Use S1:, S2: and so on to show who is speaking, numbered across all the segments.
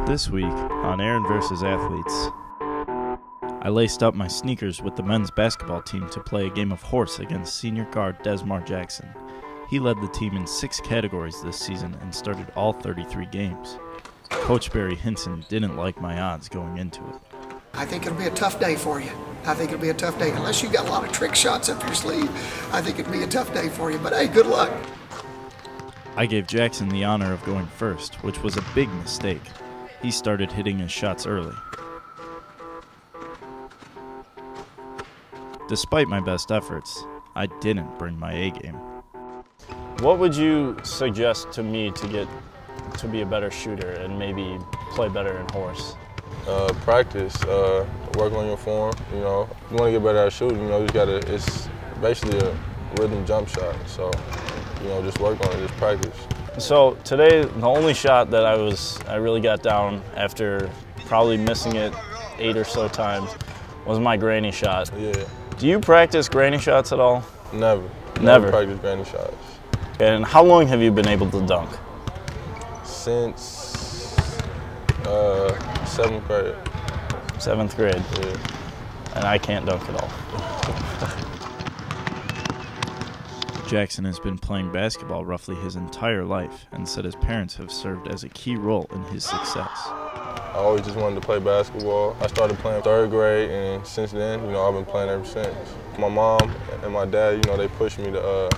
S1: This week on Aaron vs. Athletes, I laced up my sneakers with the men's basketball team to play a game of horse against senior guard Desmar Jackson. He led the team in 6 categories this season and started all 33 games. Coach Barry Hinson didn't like my odds going into it.
S2: I think it'll be a tough day for you. I think it'll be a tough day. Unless you've got a lot of trick shots up your sleeve, I think it'll be a tough day for you. But hey, good luck.
S1: I gave Jackson the honor of going first, which was a big mistake. He started hitting his shots early. Despite my best efforts, I didn't bring my A game.
S3: What would you suggest to me to be a better shooter and maybe play better in horse?
S4: Practice, work on your form. You know, if you want to get better at shooting, you know, it's basically a rhythm jump shot. So, you know, just work on it, just practice.
S3: So today, the only shot that I really got down after probably missing it 8 or so times was my granny shot.
S4: Yeah.
S3: Do you practice granny shots at all?
S4: Never.
S3: Never
S4: practice granny shots.
S3: And how long have you been able to dunk?
S4: Since 7th grade.
S3: 7th grade?
S4: Yeah.
S3: And I can't dunk at all.
S1: Jackson has been playing basketball roughly his entire life and said his parents have served as a key role in his success.
S4: I always just wanted to play basketball. I started playing 3rd grade, and since then, you know, I've been playing ever since. My mom and my dad, you know, they pushed me to,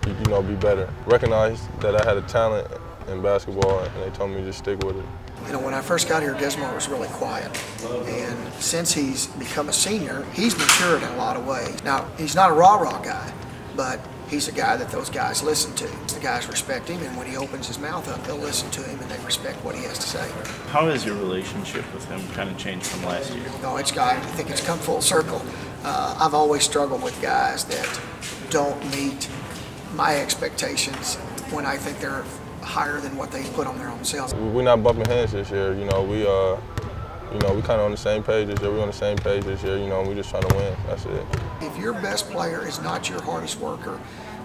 S4: you know, be better. Recognized that I had a talent in basketball, and they told me to just stick with it.
S2: You know, when I first got here, Desmar was really quiet. And since he's become a senior, he's matured in a lot of ways. Now, he's not a rah-rah guy, but he's a guy that those guys listen to. The guys respect him, and when he opens his mouth up, they'll listen to him and they respect what he has to say.
S1: How has your relationship with him kind of changed from last year?
S2: No, I think it's come full circle. I've always struggled with guys that don't meet my expectations when I think they're higher than what they put on their own selves.
S4: We're not bumping heads this year. You know, we kind of on the same page this year. We're on the same page this year. You know, we're just trying to win. That's it.
S2: If your best player is not your hardest worker,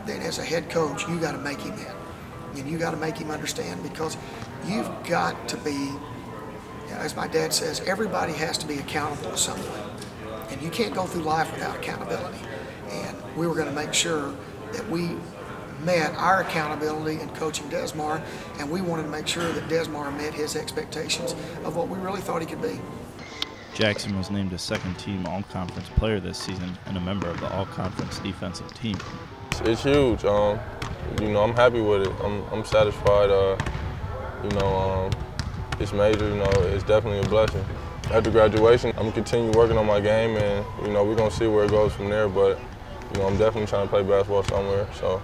S2: then as a head coach, you got to make him in, and you got to make him understand, because you've got to be, as my dad says, everybody has to be accountable to someone, and you can't go through life without accountability. And we were going to make sure that we met our accountability in coaching Desmar, and we wanted to make sure that Desmar met his expectations of what we really thought he could be.
S1: Jackson was named a 2nd-team All-Conference player this season and a member of the All-Conference defensive team.
S4: It's huge. You know, I'm happy with it. I'm satisfied. You know, it's major. You know, it's definitely a blessing. After graduation, I'm gonna continue working on my game, and you know, we're gonna see where it goes from there. But you know, I'm definitely trying to play basketball somewhere. So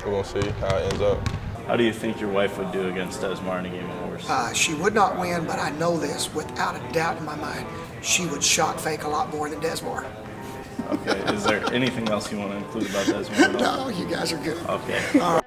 S4: we're gonna see how it ends up.
S1: How do you think your wife would do against Desmar in a game of horse?
S2: She would not win, but I know this without a doubt in my mind. She would shot fake a lot more than Desmar.
S1: Okay, is there anything else you want to include about Desmar?
S2: No, you guys are good.
S1: Okay.
S2: All right.